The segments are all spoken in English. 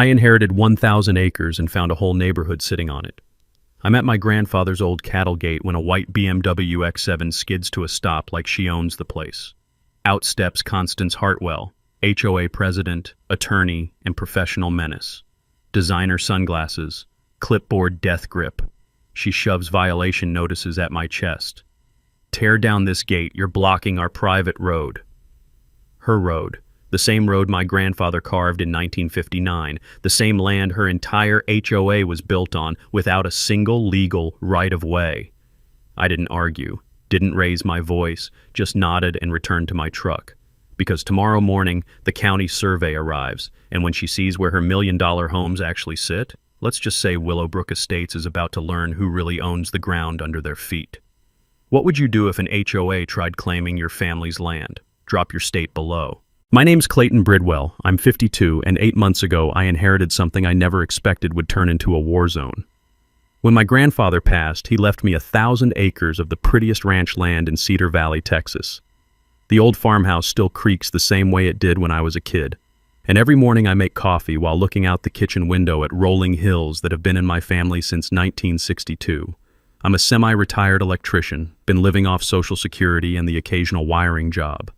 I inherited 1,000 acres and found a whole neighborhood sitting on it. I'm at my grandfather's old cattle gate when a white BMW X7 skids to a stop like she owns the place. Out steps Constance Hartwell, HOA president, attorney, and professional menace. Designer sunglasses, clipboard death grip. She shoves violation notices at my chest. Tear down this gate, you're blocking our private road. Her road, the same road my grandfather carved in 1959, the same land her entire HOA was built on without a single legal right-of-way. I didn't argue, didn't raise my voice, just nodded and returned to my truck. Because tomorrow morning, the county survey arrives, and when she sees where her million-dollar homes actually sit, let's just say Willowbrook Estates is about to learn who really owns the ground under their feet. What would you do if an HOA tried claiming your family's land? Drop your state below. My name's Clayton Bridwell. I'm 52, and 8 months ago I inherited something I never expected would turn into a war zone. When my grandfather passed, he left me 1,000 acres of the prettiest ranch land in Cedar Valley, Texas. The old farmhouse still creaks the same way it did when I was a kid, and every morning I make coffee while looking out the kitchen window at rolling hills that have been in my family since 1962. I'm a semi-retired electrician, been living off Social Security and the occasional wiring job.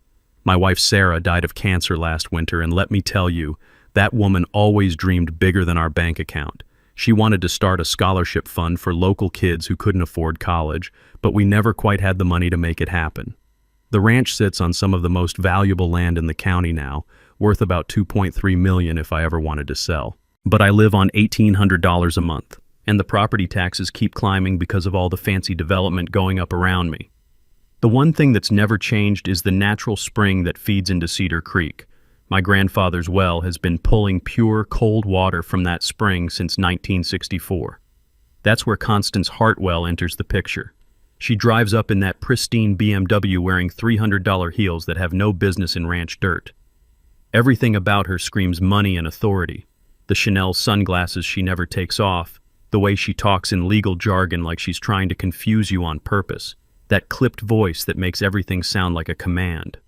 My wife Sarah died of cancer last winter, and let me tell you, that woman always dreamed bigger than our bank account. She wanted to start a scholarship fund for local kids who couldn't afford college, but we never quite had the money to make it happen. The ranch sits on some of the most valuable land in the county now, worth about $2.3 million if I ever wanted to sell. But I live on $1,800 a month, and the property taxes keep climbing because of all the fancy development going up around me. The one thing that's never changed is the natural spring that feeds into Cedar Creek. My grandfather's well has been pulling pure, cold water from that spring since 1964. That's where Constance Hartwell enters the picture. She drives up in that pristine BMW wearing $300 heels that have no business in ranch dirt. Everything about her screams money and authority. The Chanel sunglasses she never takes off, the way she talks in legal jargon like she's trying to confuse you on purpose. That clipped voice that makes everything sound like a command.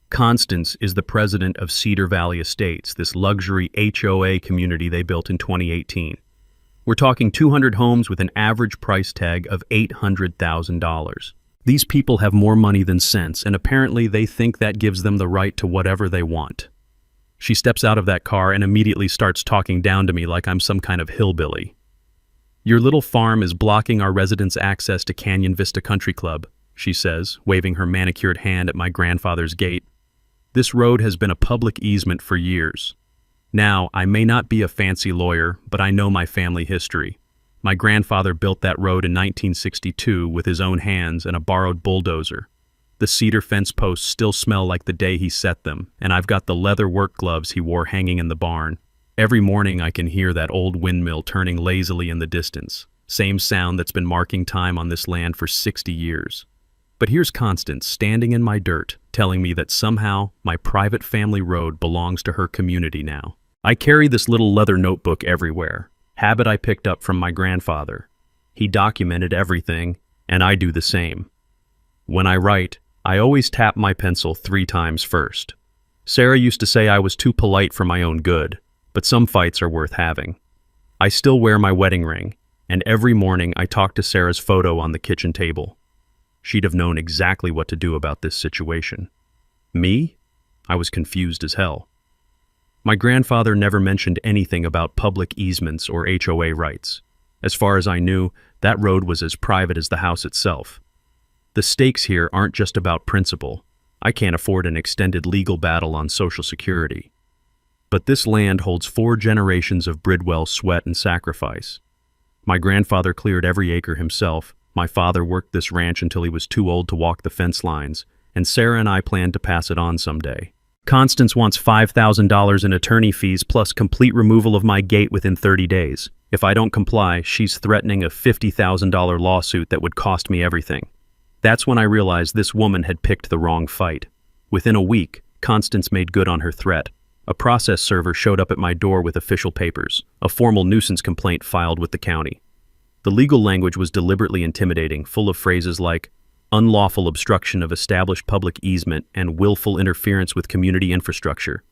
Constance is the president of Cedar Valley Estates, this luxury HOA community they built in 2018. We're talking 200 homes with an average price tag of $800,000. These people have more money than sense, and apparently they think that gives them the right to whatever they want. She steps out of that car and immediately starts talking down to me like I'm some kind of hillbilly. Your little farm is blocking our residents' access to Canyon Vista Country Club, she says, waving her manicured hand at my grandfather's gate. This road has been a public easement for years. Now, I may not be a fancy lawyer, but I know my family history. My grandfather built that road in 1962 with his own hands and a borrowed bulldozer. The cedar fence posts still smell like the day he set them, and I've got the leather work gloves he wore hanging in the barn. Every morning I can hear that old windmill turning lazily in the distance, same sound that's been marking time on this land for 60 years. But here's Constance standing in my dirt, telling me that somehow my private family road belongs to her community now. I carry this little leather notebook everywhere, habit I picked up from my grandfather. He documented everything, and I do the same. When I write, I always tap my pencil 3 times first. Sarah used to say I was too polite for my own good, but some fights are worth having. I still wear my wedding ring, and every morning I talk to Sarah's photo on the kitchen table. She'd have known exactly what to do about this situation. Me? I was confused as hell. My grandfather never mentioned anything about public easements or HOA rights. As far as I knew, that road was as private as the house itself. The stakes here aren't just about principle. I can't afford an extended legal battle on Social Security. But this land holds 4 generations of Bridwell sweat and sacrifice. My grandfather cleared every acre himself, my father worked this ranch until he was too old to walk the fence lines, and Sarah and I plan to pass it on someday. Constance wants $5,000 in attorney fees plus complete removal of my gate within 30 days. If I don't comply, she's threatening a $50,000 lawsuit that would cost me everything. That's when I realized this woman had picked the wrong fight. Within a week, Constance made good on her threat. A process server showed up at my door with official papers, a formal nuisance complaint filed with the county. The legal language was deliberately intimidating, full of phrases like unlawful obstruction of established public easement and willful interference with community infrastructure.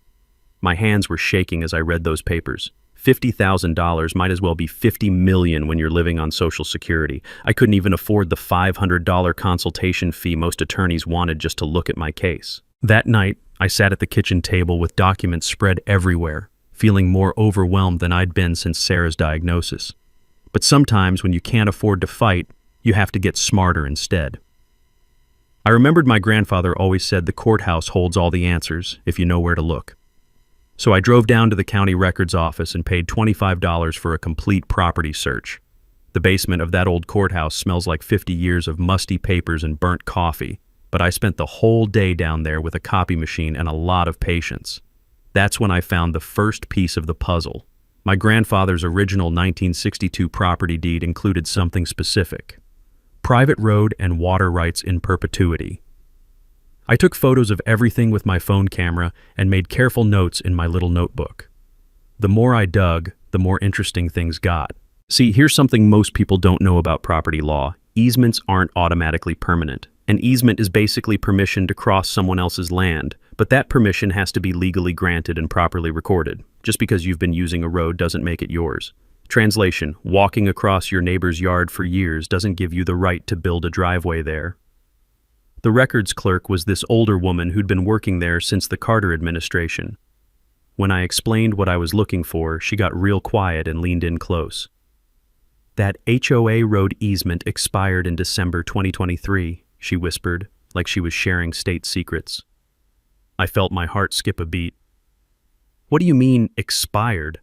My hands were shaking as I read those papers. $50,000 might as well be $50 million when you're living on Social Security. I couldn't even afford the $500 consultation fee most attorneys wanted just to look at my case. That night, I sat at the kitchen table with documents spread everywhere, feeling more overwhelmed than I'd been since Sarah's diagnosis. But sometimes when you can't afford to fight, you have to get smarter instead. I remembered my grandfather always said the courthouse holds all the answers if you know where to look. So I drove down to the county records office and paid $25 for a complete property search. The basement of that old courthouse smells like 50 years of musty papers and burnt coffee, but I spent the whole day down there with a copy machine and a lot of patience. That's when I found the first piece of the puzzle. My grandfather's original 1962 property deed included something specific: private road and water rights in perpetuity. I took photos of everything with my phone camera and made careful notes in my little notebook. The more I dug, the more interesting things got. See, here's something most people don't know about property law. Easements aren't automatically permanent. An easement is basically permission to cross someone else's land, but that permission has to be legally granted and properly recorded. Just because you've been using a road doesn't make it yours. Translation: walking across your neighbor's yard for years doesn't give you the right to build a driveway there. The records clerk was this older woman who'd been working there since the Carter administration. When I explained what I was looking for, she got real quiet and leaned in close. "That HOA road easement expired in December 2023, she whispered, like she was sharing state secrets. I felt my heart skip a beat. "What do you mean, expired?"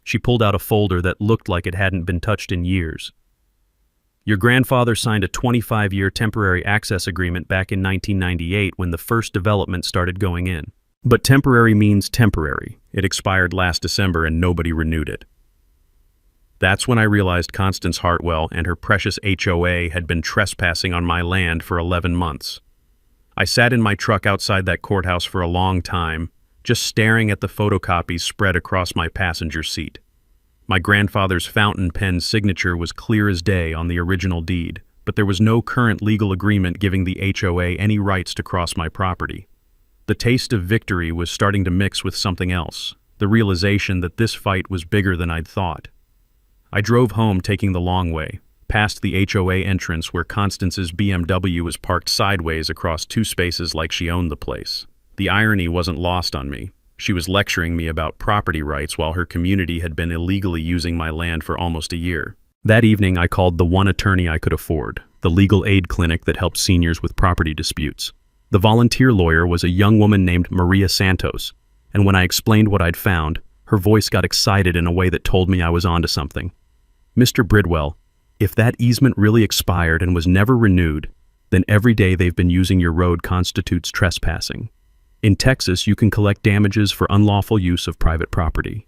She pulled out a folder that looked like it hadn't been touched in years. "Your grandfather signed a 25-year temporary access agreement back in 1998 when the first development started going in. But temporary means temporary. It expired last December and nobody renewed it." That's when I realized Constance Hartwell and her precious HOA had been trespassing on my land for 11 months. I sat in my truck outside that courthouse for a long time, just staring at the photocopies spread across my passenger seat. My grandfather's fountain pen signature was clear as day on the original deed, but there was no current legal agreement giving the HOA any rights to cross my property. The taste of victory was starting to mix with something else, the realization that this fight was bigger than I'd thought. I drove home taking the long way, past the HOA entrance where Constance's BMW was parked sideways across two spaces like she owned the place. The irony wasn't lost on me. She was lecturing me about property rights while her community had been illegally using my land for almost a year. That evening, I called the one attorney I could afford, the legal aid clinic that helped seniors with property disputes. The volunteer lawyer was a young woman named Maria Santos, and when I explained what I'd found, her voice got excited in a way that told me I was onto something. "Mr. Bridwell, if that easement really expired and was never renewed, then every day they've been using your road constitutes trespassing. In Texas, you can collect damages for unlawful use of private property."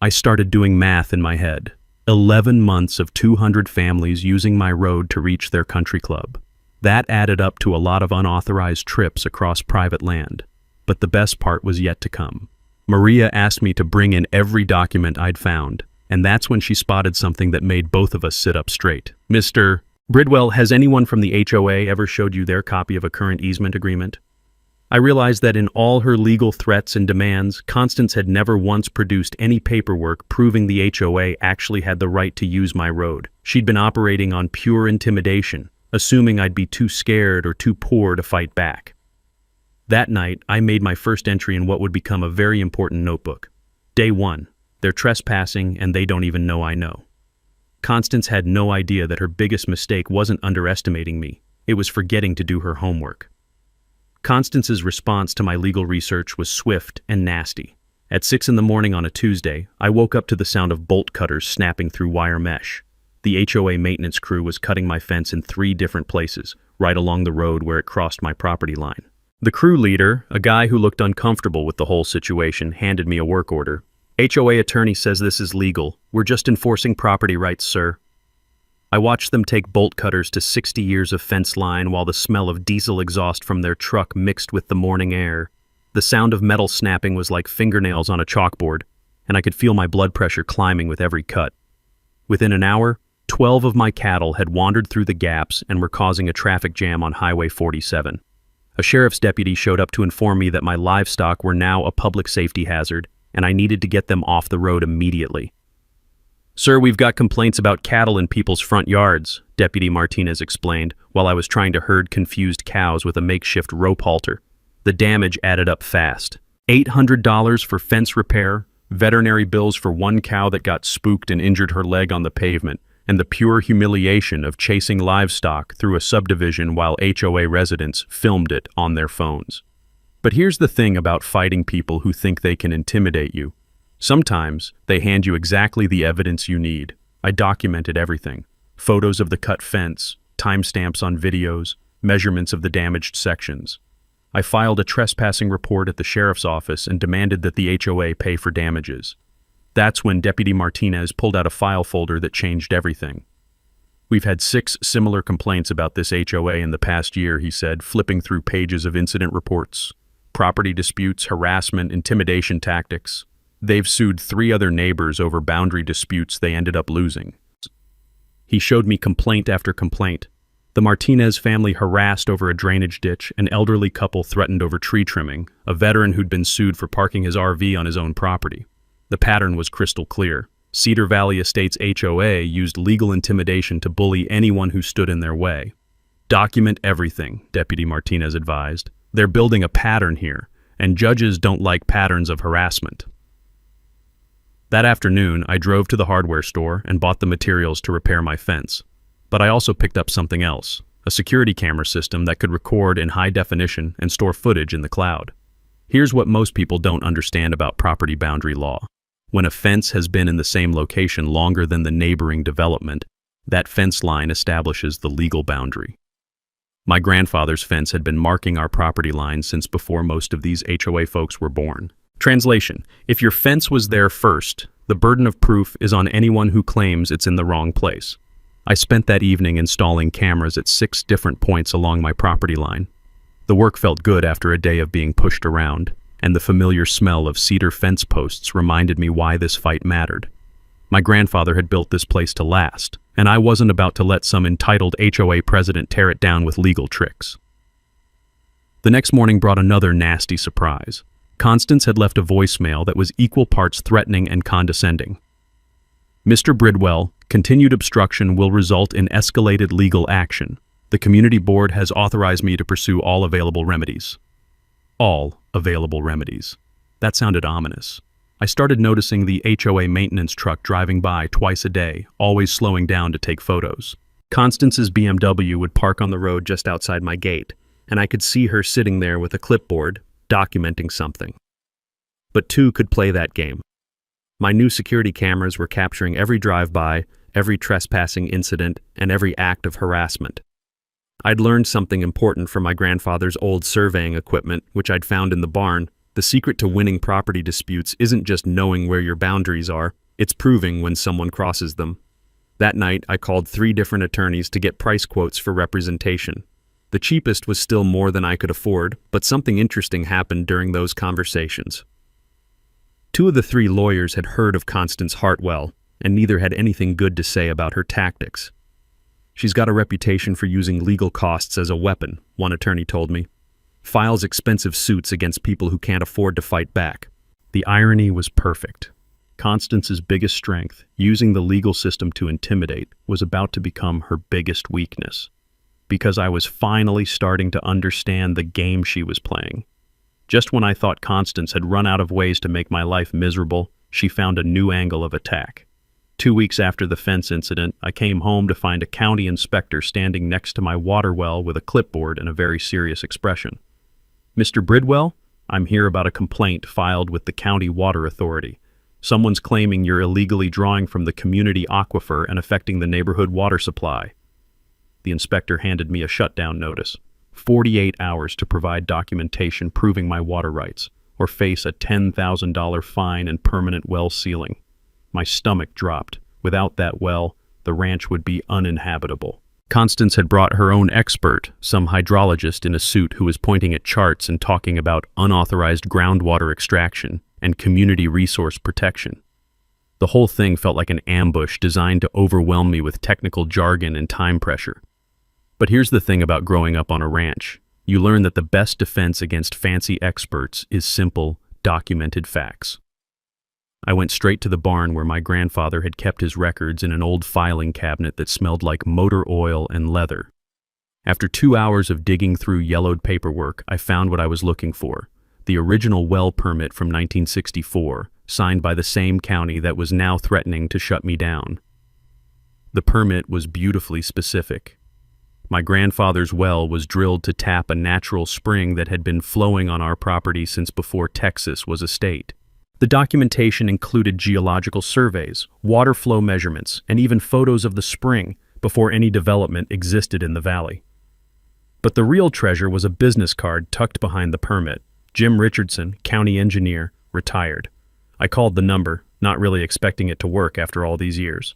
I started doing math in my head. 11 months of 200 families using my road to reach their country club. That added up to a lot of unauthorized trips across private land. But the best part was yet to come. Maria asked me to bring in every document I'd found, and that's when she spotted something that made both of us sit up straight. "Mr. Bridwell, has anyone from the HOA ever showed you their copy of a current easement agreement?" I realized that in all her legal threats and demands, Constance had never once produced any paperwork proving the HOA actually had the right to use my road. She'd been operating on pure intimidation, assuming I'd be too scared or too poor to fight back. That night, I made my first entry in what would become a very important notebook. Day 1. They're trespassing and they don't even know I know. Constance had no idea that her biggest mistake wasn't underestimating me. It was forgetting to do her homework. Constance's response to my legal research was swift and nasty. At 6 in the morning on a Tuesday, I woke up to the sound of bolt cutters snapping through wire mesh. The HOA maintenance crew was cutting my fence in 3 different places, right along the road where it crossed my property line. The crew leader, a guy who looked uncomfortable with the whole situation, handed me a work order. "HOA attorney says this is legal. We're just enforcing property rights, sir." I watched them take bolt cutters to 60 years of fence line while the smell of diesel exhaust from their truck mixed with the morning air. The sound of metal snapping was like fingernails on a chalkboard, and I could feel my blood pressure climbing with every cut. Within an hour, 12 of my cattle had wandered through the gaps and were causing a traffic jam on Highway 47. A sheriff's deputy showed up to inform me that my livestock were now a public safety hazard, and I needed to get them off the road immediately. "Sir, we've got complaints about cattle in people's front yards," Deputy Martinez explained, while I was trying to herd confused cows with a makeshift rope halter. The damage added up fast. $800 for fence repair, veterinary bills for one cow that got spooked and injured her leg on the pavement, and the pure humiliation of chasing livestock through a subdivision while HOA residents filmed it on their phones. But here's the thing about fighting people who think they can intimidate you. Sometimes they hand you exactly the evidence you need. I documented everything. Photos of the cut fence, timestamps on videos, measurements of the damaged sections. I filed a trespassing report at the sheriff's office and demanded that the HOA pay for damages. That's when Deputy Martinez pulled out a file folder that changed everything. "We've had 6 similar complaints about this HOA in the past year," he said, flipping through pages of incident reports. Property disputes, harassment, intimidation tactics. They've sued 3 other neighbors over boundary disputes they ended up losing. He showed me complaint after complaint. The Martinez family harassed over a drainage ditch, an elderly couple threatened over tree trimming, a veteran who'd been sued for parking his RV on his own property. The pattern was crystal clear. Cedar Valley Estates HOA used legal intimidation to bully anyone who stood in their way. "Document everything," Deputy Martinez advised. "They're building a pattern here, and judges don't like patterns of harassment." That afternoon, I drove to the hardware store and bought the materials to repair my fence. But I also picked up something else, a security camera system that could record in high definition and store footage in the cloud. Here's what most people don't understand about property boundary law. When a fence has been in the same location longer than the neighboring development, that fence line establishes the legal boundary. My grandfather's fence had been marking our property line since before most of these HOA folks were born. Translation: if your fence was there first, the burden of proof is on anyone who claims it's in the wrong place. I spent that evening installing cameras at 6 different points along my property line. The work felt good after a day of being pushed around, and the familiar smell of cedar fence posts reminded me why this fight mattered. My grandfather had built this place to last, and I wasn't about to let some entitled HOA president tear it down with legal tricks. The next morning brought another nasty surprise. Constance had left a voicemail that was equal parts threatening and condescending. "Mr. Bridwell, continued obstruction will result in escalated legal action. The community board has authorized me to pursue all available remedies." All available remedies. That sounded ominous. I started noticing the HOA maintenance truck driving by twice a day, always slowing down to take photos. Constance's BMW would park on the road just outside my gate, and I could see her sitting there with a clipboard, documenting something. But 2 could play that game. My new security cameras were capturing every drive-by, every trespassing incident, and every act of harassment. I'd learned something important from my grandfather's old surveying equipment, which I'd found in the barn. The secret to winning property disputes isn't just knowing where your boundaries are, it's proving when someone crosses them. That night, I called 3 different attorneys to get price quotes for representation. The cheapest was still more than I could afford, but something interesting happened during those conversations. 2 of the 3 lawyers had heard of Constance Hartwell, and neither had anything good to say about her tactics. "She's got a reputation for using legal costs as a weapon," one attorney told me. "Files expensive suits against people who can't afford to fight back." The irony was perfect. Constance's biggest strength, using the legal system to intimidate, was about to become her biggest weakness. Because I was finally starting to understand the game she was playing. Just when I thought Constance had run out of ways to make my life miserable, she found a new angle of attack. 2 weeks after the fence incident, I came home to find a county inspector standing next to my water well with a clipboard and a very serious expression. "Mr. Bridwell, I'm here about a complaint filed with the county water authority. Someone's claiming you're illegally drawing from the community aquifer and affecting the neighborhood water supply." The inspector handed me a shutdown notice. 48 hours to provide documentation proving my water rights, or face a $10,000 fine and permanent well sealing. My stomach dropped. Without that well, the ranch would be uninhabitable. Constance had brought her own expert, some hydrologist in a suit who was pointing at charts and talking about unauthorized groundwater extraction and community resource protection. The whole thing felt like an ambush designed to overwhelm me with technical jargon and time pressure. But here's the thing about growing up on a ranch. You learn that the best defense against fancy experts is simple, documented facts. I went straight to the barn where my grandfather had kept his records in an old filing cabinet that smelled like motor oil and leather. After 2 hours of digging through yellowed paperwork, I found what I was looking for: the original well permit from 1964, signed by the same county that was now threatening to shut me down. The permit was beautifully specific. My grandfather's well was drilled to tap a natural spring that had been flowing on our property since before Texas was a state. The documentation included geological surveys, water flow measurements, and even photos of the spring before any development existed in the valley. But the real treasure was a business card tucked behind the permit. Jim Richardson, county engineer, retired. I called the number, not really expecting it to work after all these years.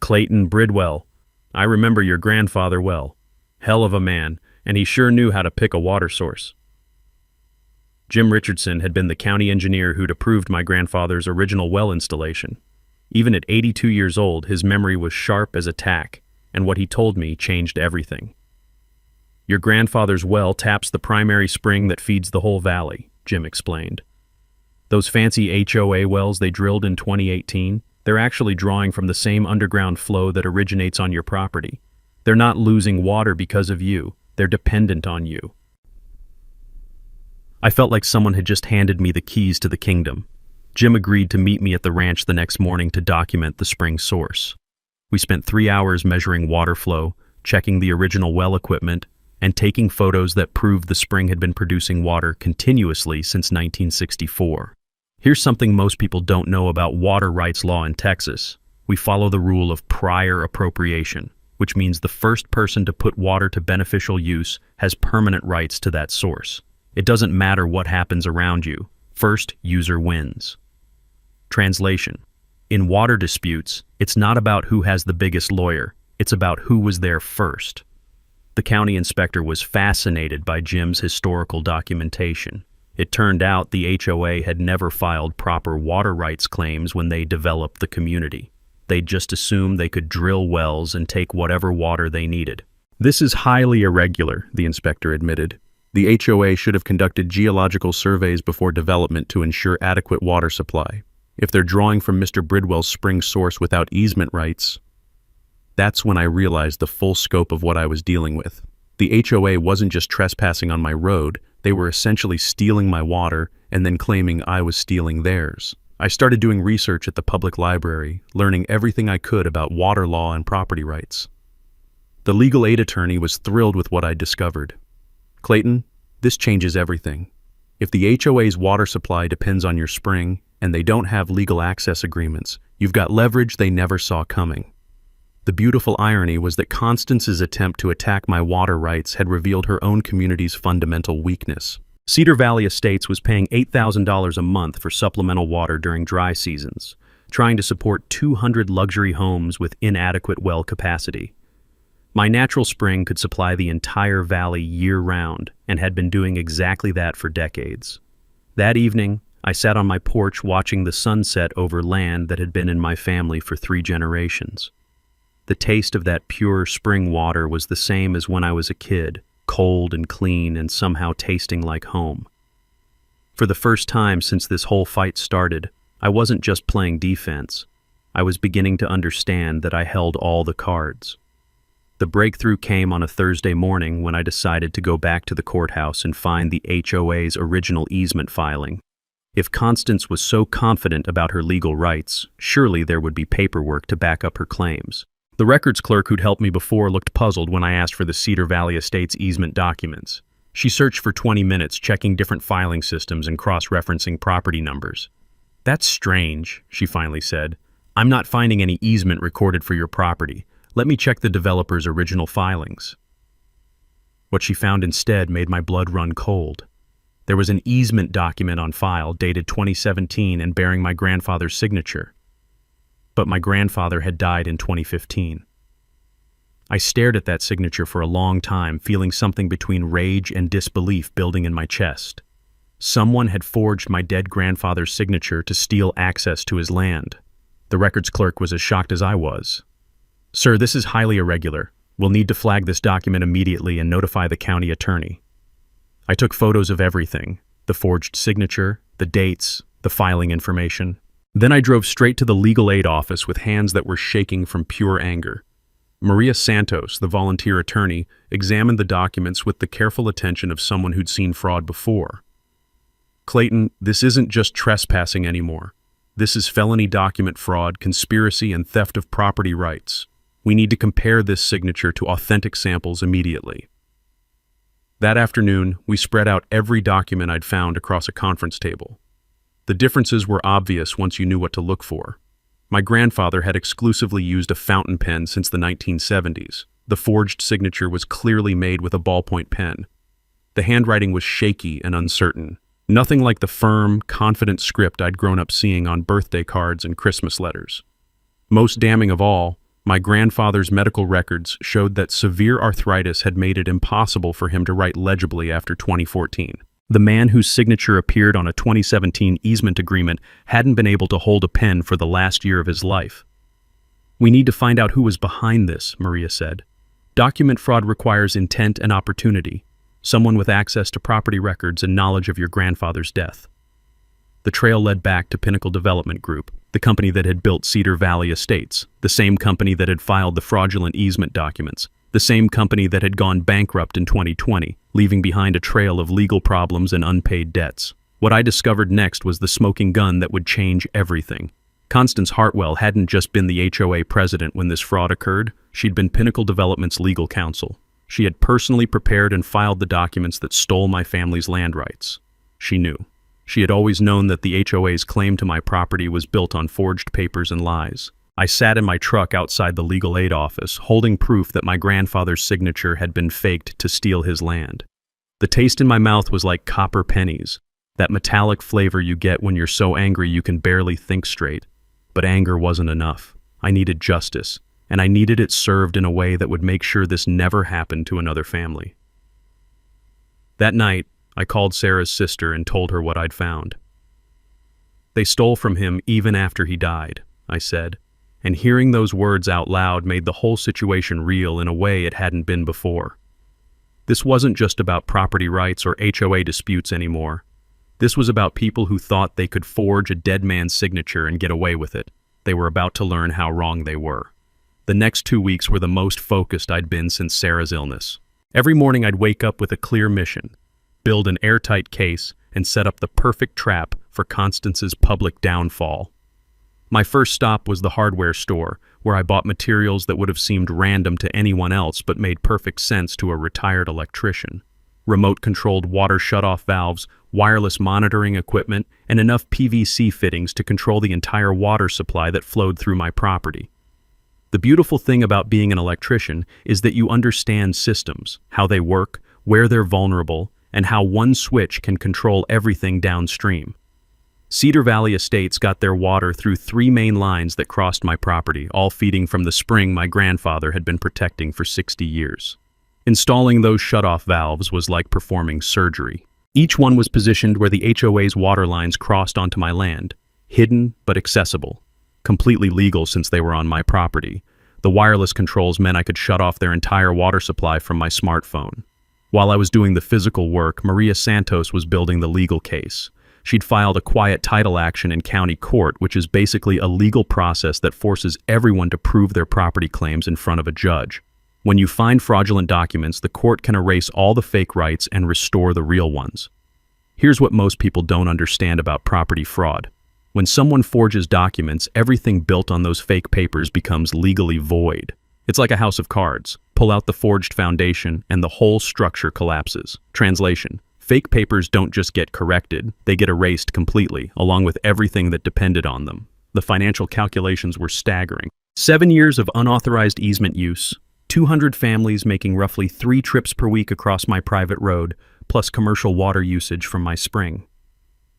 Clayton Bridwell. I remember your grandfather well. Hell of a man, and he sure knew how to pick a water source. Jim Richardson had been the county engineer who'd approved my grandfather's original well installation. Even at 82 years old, his memory was sharp as a tack, and what he told me changed everything. Your grandfather's well taps the primary spring that feeds the whole valley, Jim explained. Those fancy HOA wells they drilled in 2018, they're actually drawing from the same underground flow that originates on your property. They're not losing water because of you, they're dependent on you. I felt like someone had just handed me the keys to the kingdom. Jim agreed to meet me at the ranch the next morning to document the spring source. We spent 3 hours measuring water flow, checking the original well equipment, and taking photos that proved the spring had been producing water continuously since 1964. Here's something most people don't know about water rights law in Texas. We follow the rule of prior appropriation, which means the first person to put water to beneficial use has permanent rights to that source. It doesn't matter what happens around you. First user wins. Translation: in water disputes, it's not about who has the biggest lawyer, it's about who was there first. The county inspector was fascinated by Jim's historical documentation. It turned out the HOA had never filed proper water rights claims when they developed the community. They'd just assumed they could drill wells and take whatever water they needed. This is highly irregular, the inspector admitted. The HOA should have conducted geological surveys before development to ensure adequate water supply. If they're drawing from Mr. Bridwell's spring source without easement rights, that's when I realized the full scope of what I was dealing with. The HOA wasn't just trespassing on my road, they were essentially stealing my water and then claiming I was stealing theirs. I started doing research at the public library, learning everything I could about water law and property rights. The legal aid attorney was thrilled with what I'd discovered. Clayton, this changes everything. If the HOA's water supply depends on your spring, and they don't have legal access agreements, you've got leverage they never saw coming. The beautiful irony was that Constance's attempt to attack my water rights had revealed her own community's fundamental weakness. Cedar Valley Estates was paying $8,000 a month for supplemental water during dry seasons, trying to support 200 luxury homes with inadequate well capacity. My natural spring could supply the entire valley year-round and had been doing exactly that for decades. That evening, I sat on my porch watching the sunset over land that had been in my family for 3 generations. The taste of that pure spring water was the same as when I was a kid, cold and clean and somehow tasting like home. For the first time since this whole fight started, I wasn't just playing defense. I was beginning to understand that I held all the cards. The breakthrough came on a Thursday morning when I decided to go back to the courthouse and find the HOA's original easement filing. If Constance was so confident about her legal rights, surely there would be paperwork to back up her claims. The records clerk who'd helped me before looked puzzled when I asked for the Cedar Valley Estates easement documents. She searched for 20 minutes, checking different filing systems and cross-referencing property numbers. "That's strange," she finally said. "I'm not finding any easement recorded for your property. Let me check the developer's original filings." What she found instead made my blood run cold. There was an easement document on file dated 2017 and bearing my grandfather's signature. But my grandfather had died in 2015. I stared at that signature for a long time, feeling something between rage and disbelief building in my chest. Someone had forged my dead grandfather's signature to steal access to his land. The records clerk was as shocked as I was. "Sir, this is highly irregular. We'll need to flag this document immediately and notify the county attorney." I took photos of everything, the forged signature, the dates, the filing information. Then I drove straight to the legal aid office with hands that were shaking from pure anger. Maria Santos, the volunteer attorney, examined the documents with the careful attention of someone who'd seen fraud before. "Clayton, this isn't just trespassing anymore. This is felony document fraud, conspiracy, and theft of property rights. We need to compare this signature to authentic samples immediately." That afternoon, we spread out every document I'd found across a conference table. The differences were obvious once you knew what to look for. My grandfather had exclusively used a fountain pen since the 1970s. The forged signature was clearly made with a ballpoint pen. The handwriting was shaky and uncertain. Nothing like the firm, confident script I'd grown up seeing on birthday cards and Christmas letters. Most damning of all, my grandfather's medical records showed that severe arthritis had made it impossible for him to write legibly after 2014. The man whose signature appeared on a 2017 easement agreement hadn't been able to hold a pen for the last year of his life. "We need to find out who was behind this," Maria said. "Document fraud requires intent and opportunity, someone with access to property records and knowledge of your grandfather's death." The trail led back to Pinnacle Development Group, the company that had built Cedar Valley Estates, the same company that had filed the fraudulent easement documents, the same company that had gone bankrupt in 2020, leaving behind a trail of legal problems and unpaid debts. What I discovered next was the smoking gun that would change everything. Constance Hartwell hadn't just been the HOA president when this fraud occurred, she'd been Pinnacle Development's legal counsel. She had personally prepared and filed the documents that stole my family's land rights. She knew. She had always known that the HOA's claim to my property was built on forged papers and lies. I sat in my truck outside the legal aid office, holding proof that my grandfather's signature had been faked to steal his land. The taste in my mouth was like copper pennies, that metallic flavor you get when you're so angry you can barely think straight. But anger wasn't enough. I needed justice, and I needed it served in a way that would make sure this never happened to another family. That night, I called Sarah's sister and told her what I'd found. "They stole from him even after he died," I said. And hearing those words out loud made the whole situation real in a way it hadn't been before. This wasn't just about property rights or HOA disputes anymore. This was about people who thought they could forge a dead man's signature and get away with it. They were about to learn how wrong they were. The next 2 weeks were the most focused I'd been since Sarah's illness. Every morning I'd wake up with a clear mission: build an airtight case and set up the perfect trap for Constance's public downfall. My first stop was the hardware store, where I bought materials that would have seemed random to anyone else but made perfect sense to a retired electrician. Remote-controlled water shutoff valves, wireless monitoring equipment, and enough PVC fittings to control the entire water supply that flowed through my property. The beautiful thing about being an electrician is that you understand systems, how they work, where they're vulnerable, and how one switch can control everything downstream. Cedar Valley Estates got their water through 3 main lines that crossed my property, all feeding from the spring my grandfather had been protecting for 60 years. Installing those shutoff valves was like performing surgery. Each one was positioned where the HOA's water lines crossed onto my land, hidden but accessible. Completely legal since they were on my property. The wireless controls meant I could shut off their entire water supply from my smartphone. While I was doing the physical work, Maria Santos was building the legal case. She'd filed a quiet title action in county court, which is basically a legal process that forces everyone to prove their property claims in front of a judge. When you find fraudulent documents, the court can erase all the fake rights and restore the real ones. Here's what most people don't understand about property fraud. When someone forges documents, everything built on those fake papers becomes legally void. It's like a house of cards. Pull out the forged foundation, and the whole structure collapses. Translation: fake papers don't just get corrected, they get erased completely, along with everything that depended on them. The financial calculations were staggering. 7 years of unauthorized easement use, 200 families making roughly 3 trips per week across my private road, plus commercial water usage from my spring.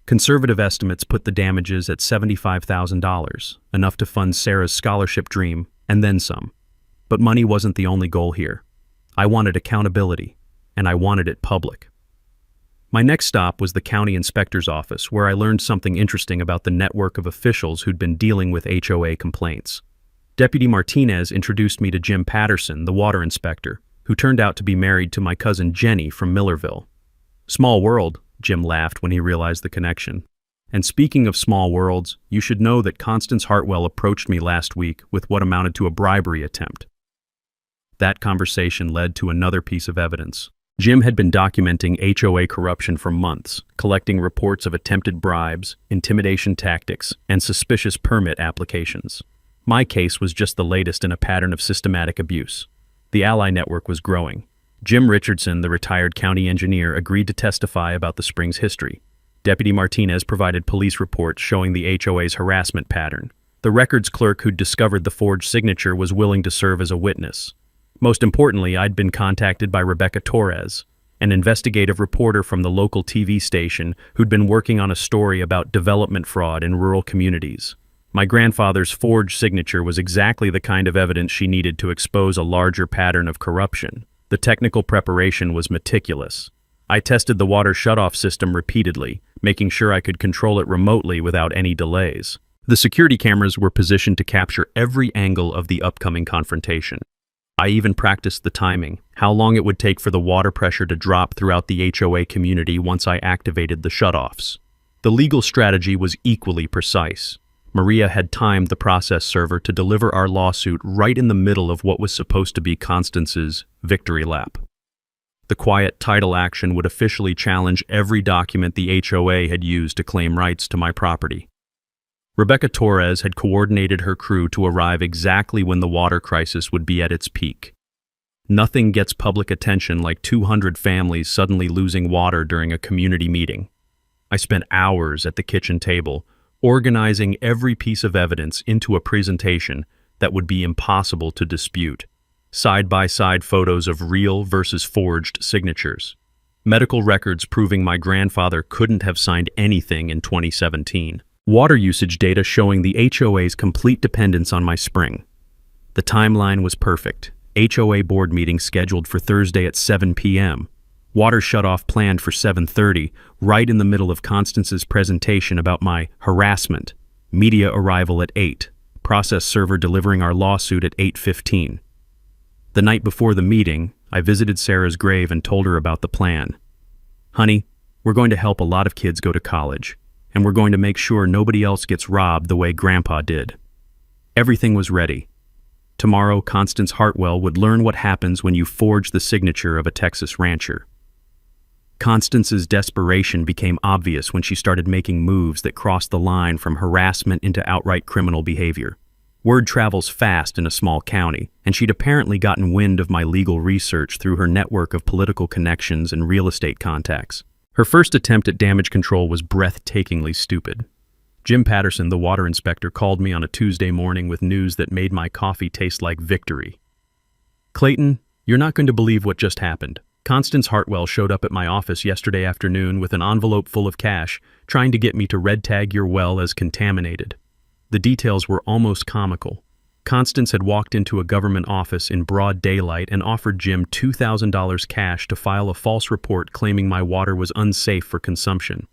Conservative estimates put the damages at $75,000, enough to fund Sarah's scholarship dream, and then some. But money wasn't the only goal here. I wanted accountability, and I wanted it public. My next stop was the county inspector's office, where I learned something interesting about the network of officials who'd been dealing with HOA complaints. Deputy Martinez introduced me to Jim Patterson, the water inspector, who turned out to be married to my cousin Jenny from Millerville. Small world, Jim laughed when he realized the connection. And speaking of small worlds, you should know that Constance Hartwell approached me last week with what amounted to a bribery attempt. That conversation led to another piece of evidence. Jim had been documenting HOA corruption for months, collecting reports of attempted bribes, intimidation tactics, and suspicious permit applications. My case was just the latest in a pattern of systematic abuse. The ally network was growing. Jim Richardson, the retired county engineer, agreed to testify about the spring's history. Deputy Martinez provided police reports showing the HOA's harassment pattern. The records clerk who'd discovered the forged signature was willing to serve as a witness. Most importantly, I'd been contacted by Rebecca Torres, an investigative reporter from the local TV station who'd been working on a story about development fraud in rural communities. My grandfather's forged signature was exactly the kind of evidence she needed to expose a larger pattern of corruption. The technical preparation was meticulous. I tested the water shutoff system repeatedly, making sure I could control it remotely without any delays. The security cameras were positioned to capture every angle of the upcoming confrontation. I even practiced the timing, how long it would take for the water pressure to drop throughout the HOA community once I activated the shutoffs. The legal strategy was equally precise. Maria had timed the process server to deliver our lawsuit right in the middle of what was supposed to be Constance's victory lap. The quiet title action would officially challenge every document the HOA had used to claim rights to my property. Rebecca Torres had coordinated her crew to arrive exactly when the water crisis would be at its peak. Nothing gets public attention like 200 families suddenly losing water during a community meeting. I spent hours at the kitchen table, organizing every piece of evidence into a presentation that would be impossible to dispute. Side-by-side photos of real versus forged signatures. Medical records proving my grandfather couldn't have signed anything in 2017. Water usage data showing the HOA's complete dependence on my spring. The timeline was perfect. HOA board meeting scheduled for Thursday at 7 p.m. Water shutoff planned for 7:30, right in the middle of Constance's presentation about my harassment. Media arrival at 8. Process server delivering our lawsuit at 8:15. The night before the meeting, I visited Sarah's grave and told her about the plan. Honey, we're going to help a lot of kids go to college, and we're going to make sure nobody else gets robbed the way Grandpa did. Everything was ready. Tomorrow, Constance Hartwell would learn what happens when you forge the signature of a Texas rancher. Constance's desperation became obvious when she started making moves that crossed the line from harassment into outright criminal behavior. Word travels fast in a small county, and she'd apparently gotten wind of my legal research through her network of political connections and real estate contacts. Her first attempt at damage control was breathtakingly stupid. Jim Patterson, the water inspector, called me on a Tuesday morning with news that made my coffee taste like victory. Clayton, you're not going to believe what just happened. Constance Hartwell showed up at my office yesterday afternoon with an envelope full of cash, trying to get me to red tag your well as contaminated. The details were almost comical. Constance had walked into a government office in broad daylight and offered Jim $2,000 cash to file a false report claiming my water was unsafe for consumption.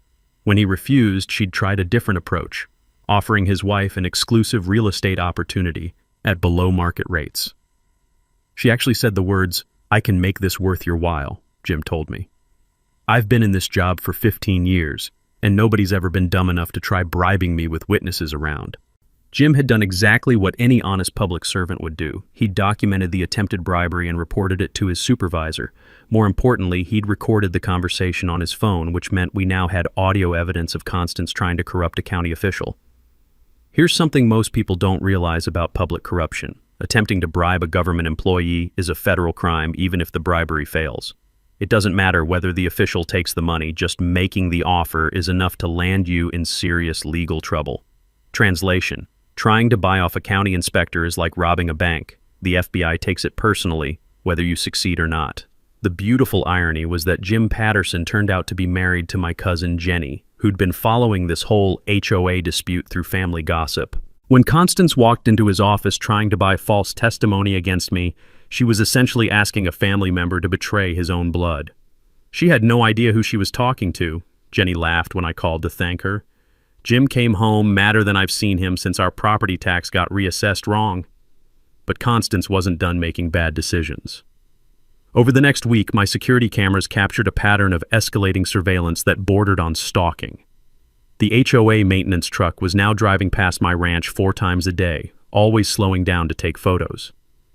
When he refused, she'd tried a different approach, offering his wife an exclusive real estate opportunity at below-market rates. She actually said the words, "I can make this worth your while," Jim told me. I've been in this job for 15 years, and nobody's ever been dumb enough to try bribing me with witnesses around. Jim had done exactly what any honest public servant would do. He'd documented the attempted bribery and reported it to his supervisor. More importantly, he'd recorded the conversation on his phone, which meant we now had audio evidence of Constance trying to corrupt a county official. Here's something most people don't realize about public corruption. Attempting to bribe a government employee is a federal crime even if the bribery fails. It doesn't matter whether the official takes the money, just making the offer is enough to land you in serious legal trouble. Translation: trying to buy off a county inspector is like robbing a bank. The FBI takes it personally, whether you succeed or not. The beautiful irony was that Jim Patterson turned out to be married to my cousin Jenny, who'd been following this whole HOA dispute through family gossip. When Constance walked into his office trying to buy false testimony against me, she was essentially asking a family member to betray his own blood. She had no idea who she was talking to. Jenny laughed when I called to thank her. Jim came home madder than I've seen him since our property tax got reassessed wrong. But Constance wasn't done making bad decisions. Over the next week, my security cameras captured a pattern of escalating surveillance that bordered on stalking. The HOA maintenance truck was now driving past my ranch 4 times a day, always slowing down to take photos.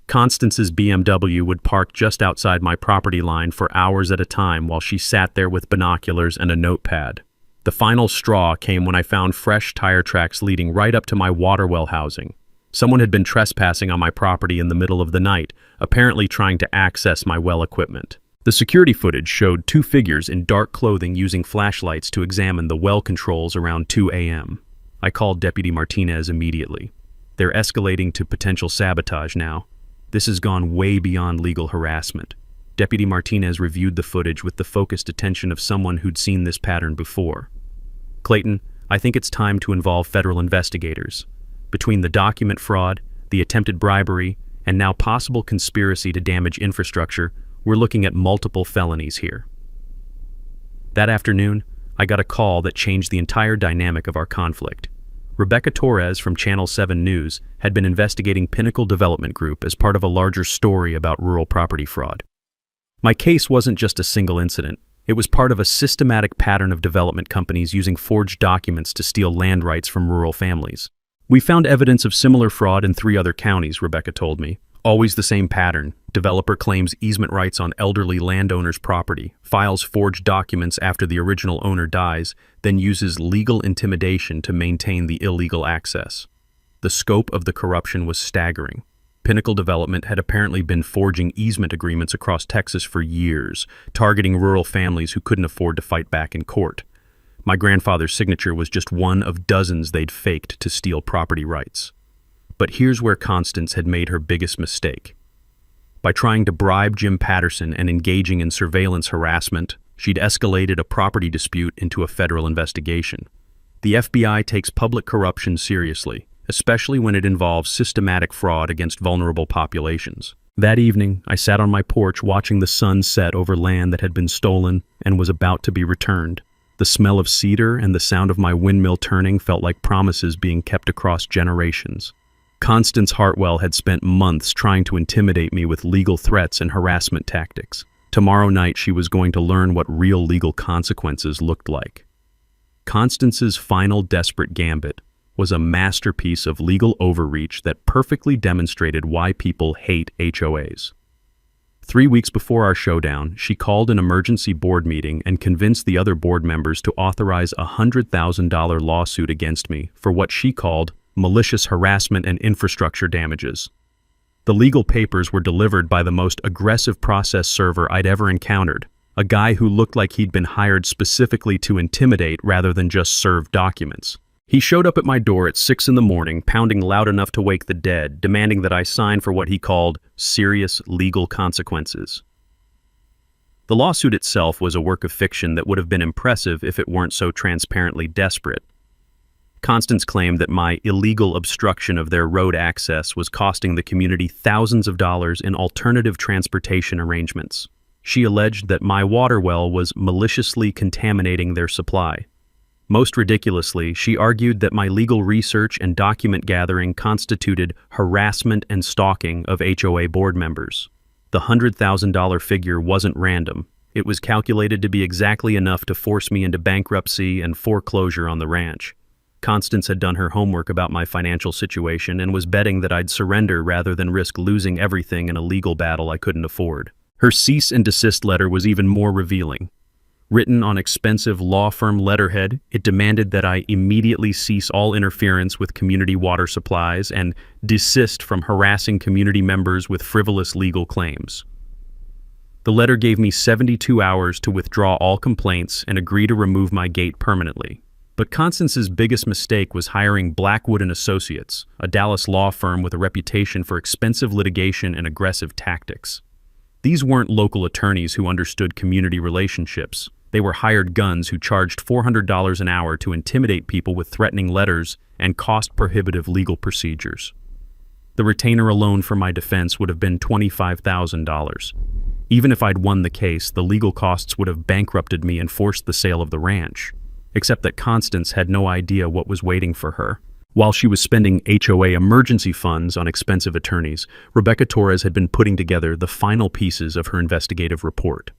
Constance's BMW would park just outside my property line for hours at a time while she sat there with binoculars and a notepad. The final straw came when I found fresh tire tracks leading right up to my water well housing. Someone had been trespassing on my property in the middle of the night, apparently trying to access my well equipment. The security footage showed 2 figures in dark clothing using flashlights to examine the well controls around 2 a.m. I called Deputy Martinez immediately. They're escalating to potential sabotage now. This has gone way beyond legal harassment. Deputy Martinez reviewed the footage with the focused attention of someone who'd seen this pattern before. Clayton, I think it's time to involve federal investigators. Between the document fraud, the attempted bribery, and now possible conspiracy to damage infrastructure, we're looking at multiple felonies here. That afternoon, I got a call that changed the entire dynamic of our conflict. Rebecca Torres from Channel 7 News had been investigating Pinnacle Development Group as part of a larger story about rural property fraud. My case wasn't just a single incident. It was part of a systematic pattern of development companies using forged documents to steal land rights from rural families. We found evidence of similar fraud in 3 other counties, Rebecca told me. Always the same pattern. Developer claims easement rights on elderly landowners' property, files forged documents after the original owner dies, then uses legal intimidation to maintain the illegal access. The scope of the corruption was staggering. Pinnacle Development had apparently been forging easement agreements across Texas for years, targeting rural families who couldn't afford to fight back in court. My grandfather's signature was just one of dozens they'd faked to steal property rights. But here's where Constance had made her biggest mistake. By trying to bribe Jim Patterson and engaging in surveillance harassment, she'd escalated a property dispute into a federal investigation. The FBI takes public corruption seriously, especially when it involves systematic fraud against vulnerable populations. That evening, I sat on my porch watching the sun set over land that had been stolen and was about to be returned. The smell of cedar and the sound of my windmill turning felt like promises being kept across generations. Constance Hartwell had spent months trying to intimidate me with legal threats and harassment tactics. Tomorrow night she was going to learn what real legal consequences looked like. Constance's final desperate gambit was a masterpiece of legal overreach that perfectly demonstrated why people hate HOAs. 3 weeks before our showdown, she called an emergency board meeting and convinced the other board members to authorize a $100,000 lawsuit against me for what she called malicious harassment and infrastructure damages. The legal papers were delivered by the most aggressive process server I'd ever encountered, a guy who looked like he'd been hired specifically to intimidate rather than just serve documents. He showed up at my door at 6 in the morning, pounding loud enough to wake the dead, demanding that I sign for what he called serious legal consequences. The lawsuit itself was a work of fiction that would have been impressive if it weren't so transparently desperate. Constance claimed that my illegal obstruction of their road access was costing the community thousands of dollars in alternative transportation arrangements. She alleged that my water well was maliciously contaminating their supply. Most ridiculously, she argued that my legal research and document gathering constituted harassment and stalking of HOA board members. The $100,000 figure wasn't random. It was calculated to be exactly enough to force me into bankruptcy and foreclosure on the ranch. Constance had done her homework about my financial situation and was betting that I'd surrender rather than risk losing everything in a legal battle I couldn't afford. Her cease and desist letter was even more revealing. Written on expensive law firm letterhead, it demanded that I immediately cease all interference with community water supplies and desist from harassing community members with frivolous legal claims. The letter gave me 72 hours to withdraw all complaints and agree to remove my gate permanently. But Constance's biggest mistake was hiring Blackwood and Associates, a Dallas law firm with a reputation for expensive litigation and aggressive tactics. These weren't local attorneys who understood community relationships. They were hired guns who charged $400 an hour to intimidate people with threatening letters and cost-prohibitive legal procedures. The retainer alone for my defense would have been $25,000. Even if I'd won the case, the legal costs would have bankrupted me and forced the sale of the ranch. Except that Constance had no idea what was waiting for her. While she was spending HOA emergency funds on expensive attorneys, Rebecca Torres had been putting together the final pieces of her investigative report.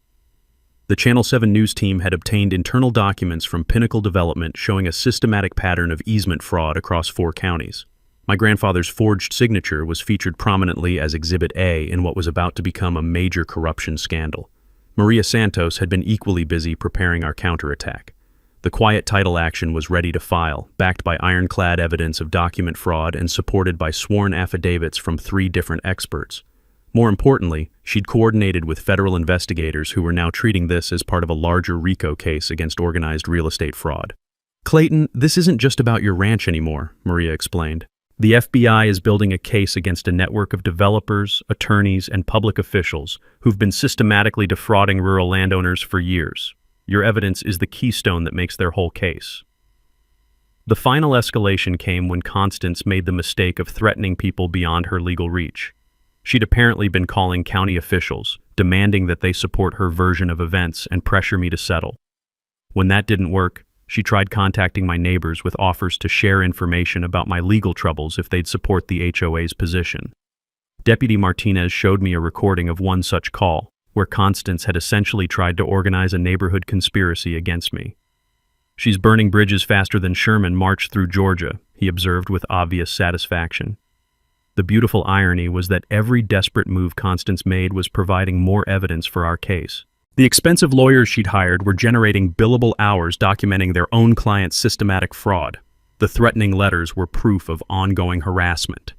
The Channel 7 news team had obtained internal documents from Pinnacle Development showing a systematic pattern of easement fraud across 4 counties. My grandfather's forged signature was featured prominently as Exhibit A in what was about to become a major corruption scandal. Maria Santos had been equally busy preparing our counterattack. The quiet title action was ready to file, backed by ironclad evidence of document fraud and supported by sworn affidavits from 3 different experts. More importantly, she'd coordinated with federal investigators who were now treating this as part of a larger RICO case against organized real estate fraud. "Clayton, this isn't just about your ranch anymore," Maria explained. "The FBI is building a case against a network of developers, attorneys, and public officials who've been systematically defrauding rural landowners for years. Your evidence is the keystone that makes their whole case." The final escalation came when Constance made the mistake of threatening people beyond her legal reach. She'd apparently been calling county officials, demanding that they support her version of events and pressure me to settle. When that didn't work, she tried contacting my neighbors with offers to share information about my legal troubles if they'd support the HOA's position. Deputy Martinez showed me a recording of one such call, where Constance had essentially tried to organize a neighborhood conspiracy against me. "She's burning bridges faster than Sherman marched through Georgia," he observed with obvious satisfaction. The beautiful irony was that every desperate move Constance made was providing more evidence for our case. The expensive lawyers she'd hired were generating billable hours documenting their own clients' systematic fraud. The threatening letters were proof of ongoing harassment.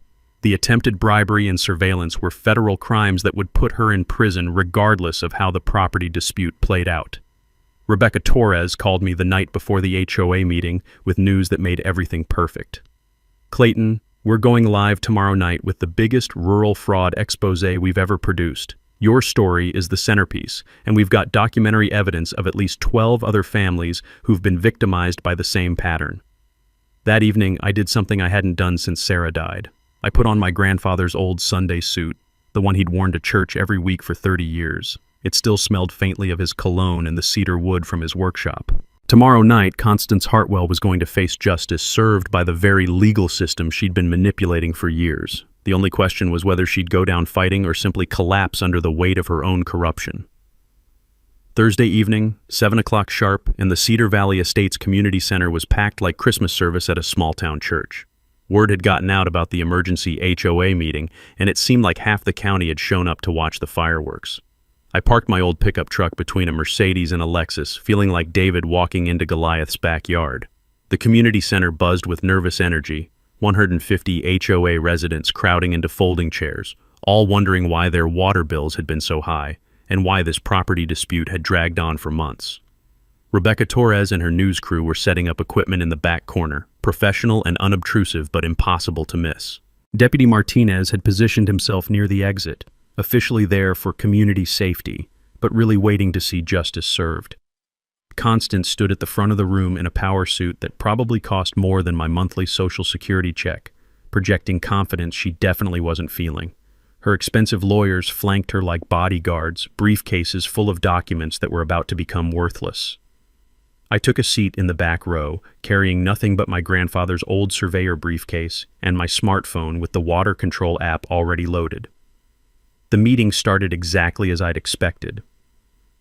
The attempted bribery and surveillance were federal crimes that would put her in prison regardless of how the property dispute played out. Rebecca Torres called me the night before the HOA meeting with news that made everything perfect. "Clayton, we're going live tomorrow night with the biggest rural fraud expose we've ever produced. Your story is the centerpiece, and we've got documentary evidence of at least 12 other families who've been victimized by the same pattern." That evening, I did something I hadn't done since Sarah died. I put on my grandfather's old Sunday suit, the one he'd worn to church every week for 30 years. It still smelled faintly of his cologne and the cedar wood from his workshop. Tomorrow night, Constance Hartwell was going to face justice served by the very legal system she'd been manipulating for years. The only question was whether she'd go down fighting or simply collapse under the weight of her own corruption. Thursday evening, 7 o'clock sharp, and the Cedar Valley Estates Community Center was packed like Christmas service at a small-town church. Word had gotten out about the emergency HOA meeting, and it seemed like half the county had shown up to watch the fireworks. I parked my old pickup truck between a Mercedes and a Lexus, feeling like David walking into Goliath's backyard. The community center buzzed with nervous energy, 150 HOA residents crowding into folding chairs, all wondering why their water bills had been so high, and why this property dispute had dragged on for months. Rebecca Torres and her news crew were setting up equipment in the back corner, professional and unobtrusive but impossible to miss. Deputy Martinez had positioned himself near the exit, officially there for community safety, but really waiting to see justice served. Constance stood at the front of the room in a power suit that probably cost more than my monthly Social Security check, projecting confidence she definitely wasn't feeling. Her expensive lawyers flanked her like bodyguards, briefcases full of documents that were about to become worthless. I took a seat in the back row, carrying nothing but my grandfather's old surveyor briefcase and my smartphone with the water control app already loaded. The meeting started exactly as I'd expected.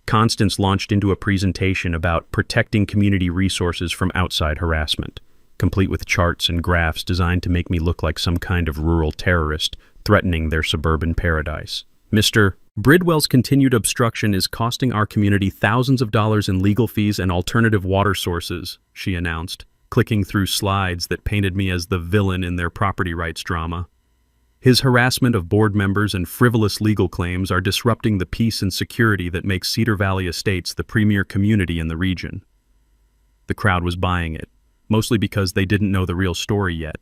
Constance launched into a presentation about protecting community resources from outside harassment, complete with charts and graphs designed to make me look like some kind of rural terrorist threatening their suburban paradise. "Mr. Bridwell's continued obstruction is costing our community thousands of dollars in legal fees and alternative water sources," she announced, clicking through slides that painted me as the villain in their property rights drama. "His harassment of board members and frivolous legal claims are disrupting the peace and security that makes Cedar Valley Estates the premier community in the region." The crowd was buying it, mostly because they didn't know the real story yet.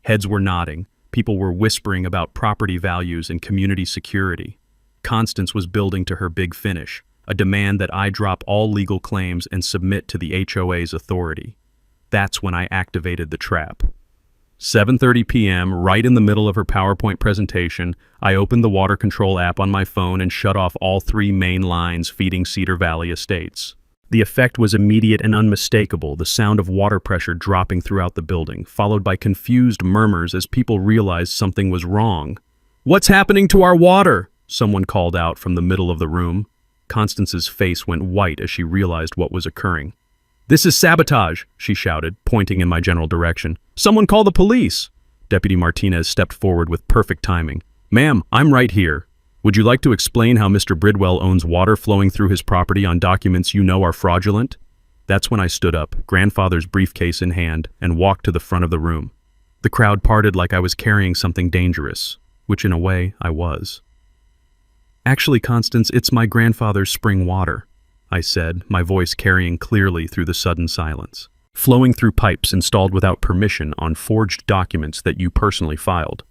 Heads were nodding, people were whispering about property values and community security. Constance was building to her big finish, a demand that I drop all legal claims and submit to the HOA's authority. That's when I activated the trap. 7:30 p.m., right in the middle of her PowerPoint presentation, I opened the water control app on my phone and shut off all 3 main lines feeding Cedar Valley Estates. The effect was immediate and unmistakable, the sound of water pressure dropping throughout the building, followed by confused murmurs as people realized something was wrong. "What's happening to our water?" someone called out from the middle of the room. Constance's face went white as she realized what was occurring. "This is sabotage," she shouted, pointing in my general direction. "Someone call the police!" Deputy Martinez stepped forward with perfect timing. "Ma'am, I'm right here. Would you like to explain how Mr. Bridwell owns water flowing through his property on documents you know are fraudulent?" That's when I stood up, grandfather's briefcase in hand, and walked to the front of the room. The crowd parted like I was carrying something dangerous, which in a way I was. "Actually, Constance, it's my grandfather's spring water," I said, my voice carrying clearly through the sudden silence. "Flowing through pipes installed without permission on forged documents that you personally filed."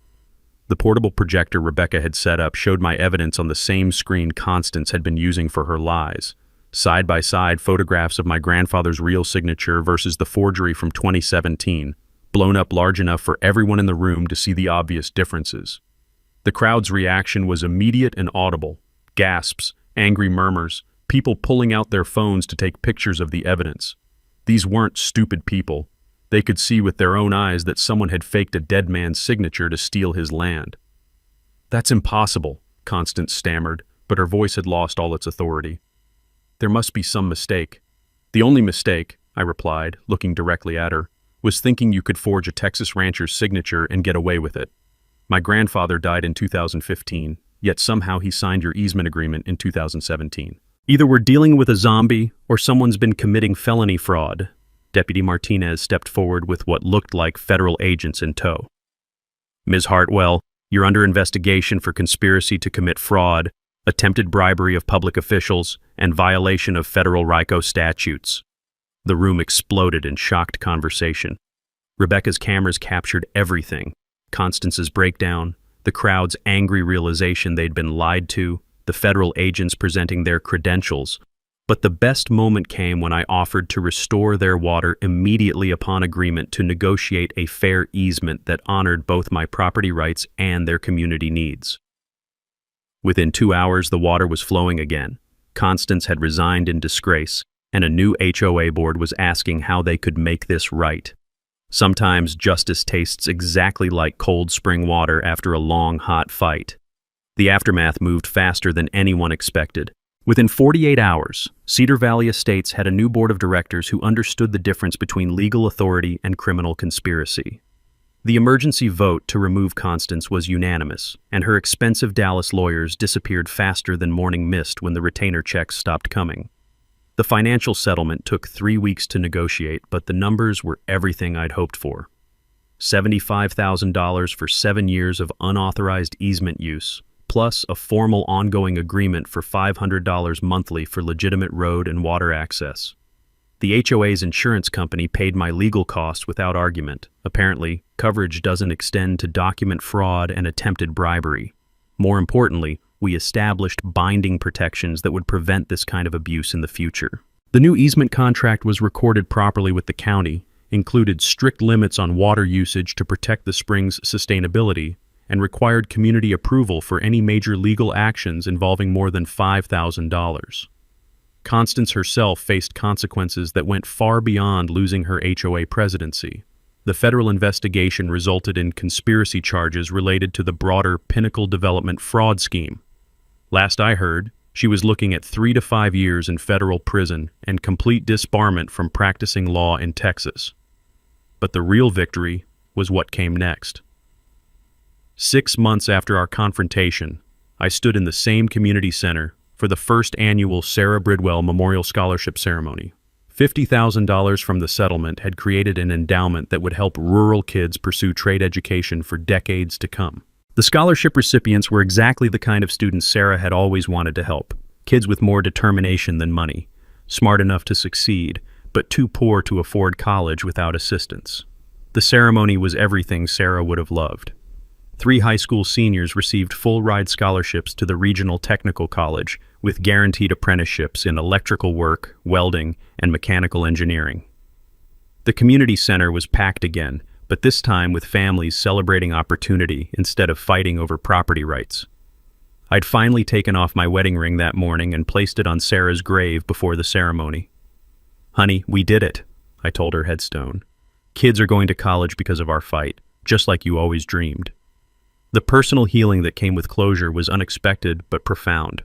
The portable projector Rebecca had set up showed my evidence on the same screen Constance had been using for her lies. Side by side, photographs of my grandfather's real signature versus the forgery from 2017, blown up large enough for everyone in the room to see the obvious differences. The crowd's reaction was immediate and audible. Gasps, angry murmurs, people pulling out their phones to take pictures of the evidence. These weren't stupid people. They could see with their own eyes that someone had faked a dead man's signature to steal his land. "That's impossible," Constance stammered, but her voice had lost all its authority. "There must be some mistake." "The only mistake," I replied, looking directly at her, "was thinking you could forge a Texas rancher's signature and get away with it. My grandfather died in 2015, yet somehow he signed your easement agreement in 2017. Either we're dealing with a zombie or someone's been committing felony fraud." Deputy Martinez stepped forward with what looked like federal agents in tow. "Ms. Hartwell, you're under investigation for conspiracy to commit fraud, attempted bribery of public officials, and violation of federal RICO statutes." The room exploded in shocked conversation. Rebecca's cameras captured everything. Constance's breakdown, the crowd's angry realization they'd been lied to, the federal agents presenting their credentials. But the best moment came when I offered to restore their water immediately upon agreement to negotiate a fair easement that honored both my property rights and their community needs. Within 2 hours, the water was flowing again. Constance had resigned in disgrace, and a new HOA board was asking how they could make this right. Sometimes justice tastes exactly like cold spring water after a long, hot fight. The aftermath moved faster than anyone expected. Within 48 hours, Cedar Valley Estates had a new board of directors who understood the difference between legal authority and criminal conspiracy. The emergency vote to remove Constance was unanimous, and her expensive Dallas lawyers disappeared faster than morning mist when the retainer checks stopped coming. The financial settlement took 3 weeks to negotiate, but the numbers were everything I'd hoped for. $75,000 for 7 years of unauthorized easement use, plus a formal ongoing agreement for $500 monthly for legitimate road and water access. The HOA's insurance company paid my legal costs without argument. Apparently, coverage doesn't extend to document fraud and attempted bribery. More importantly, we established binding protections that would prevent this kind of abuse in the future. The new easement contract was recorded properly with the county, included strict limits on water usage to protect the spring's sustainability, and required community approval for any major legal actions involving more than $5,000. Constance herself faced consequences that went far beyond losing her HOA presidency. The federal investigation resulted in conspiracy charges related to the broader Pinnacle Development fraud scheme. Last I heard, she was looking at 3 to 5 years in federal prison and complete disbarment from practicing law in Texas. But the real victory was what came next. 6 months after our confrontation, I stood in the same community center for the first annual Sarah Bridwell Memorial Scholarship Ceremony. $50,000 from the settlement had created an endowment that would help rural kids pursue trade education for decades to come. The scholarship recipients were exactly the kind of students Sarah had always wanted to help. Kids with more determination than money, smart enough to succeed, but too poor to afford college without assistance. The ceremony was everything Sarah would have loved. 3 high school seniors received full-ride scholarships to the regional technical college with guaranteed apprenticeships in electrical work, welding, and mechanical engineering. The community center was packed again, but this time with families celebrating opportunity instead of fighting over property rights. I'd finally taken off my wedding ring that morning and placed it on Sarah's grave before the ceremony. Honey, we did it, I told her headstone. Kids are going to college because of our fight, just like you always dreamed. The personal healing that came with closure was unexpected but profound.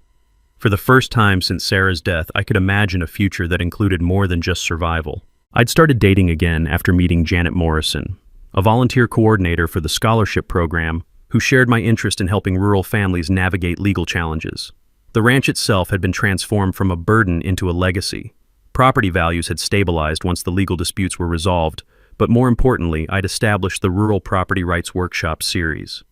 For the first time since Sarah's death, I could imagine a future that included more than just survival. I'd started dating again after meeting Janet Morrison, a volunteer coordinator for the scholarship program who shared my interest in helping rural families navigate legal challenges. The ranch itself had been transformed from a burden into a legacy. Property values had stabilized once the legal disputes were resolved, but more importantly, I'd established the Rural Property Rights Workshop series.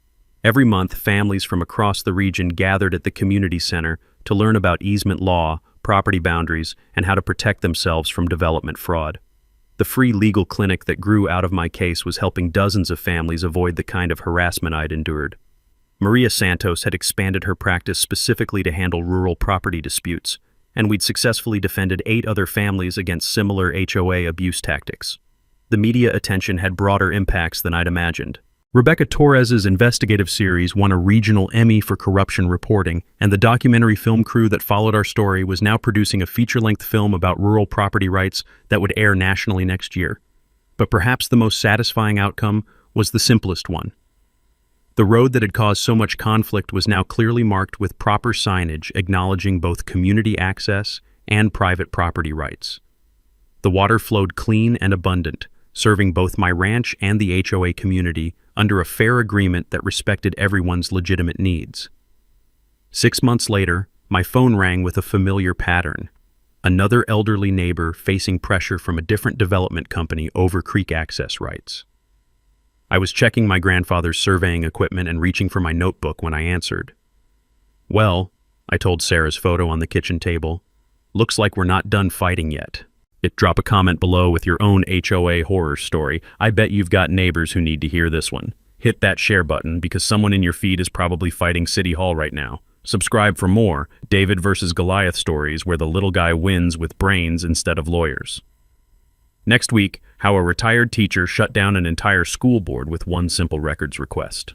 Every month, families from across the region gathered at the community center to learn about easement law, property boundaries, and how to protect themselves from development fraud. The free legal clinic that grew out of my case was helping dozens of families avoid the kind of harassment I'd endured. Maria Santos had expanded her practice specifically to handle rural property disputes, and we'd successfully defended 8 other families against similar HOA abuse tactics. The media attention had broader impacts than I'd imagined. Rebecca Torres's investigative series won a regional Emmy for corruption reporting, and the documentary film crew that followed our story was now producing a feature-length film about rural property rights that would air nationally next year. But perhaps the most satisfying outcome was the simplest one. The road that had caused so much conflict was now clearly marked with proper signage acknowledging both community access and private property rights. The water flowed clean and abundant, serving both my ranch and the HOA community under a fair agreement that respected everyone's legitimate needs. 6 months later, my phone rang with a familiar pattern. Another elderly neighbor facing pressure from a different development company over creek access rights. I was checking my grandfather's surveying equipment and reaching for my notebook when I answered. "Well," I told Sarah's photo on the kitchen table, "looks like we're not done fighting yet." Drop a comment below with your own HOA horror story. I bet you've got neighbors who need to hear this one. Hit that share button because someone in your feed is probably fighting City Hall right now. Subscribe for more David versus Goliath stories where the little guy wins with brains instead of lawyers. Next week, how a retired teacher shut down an entire school board with one simple records request.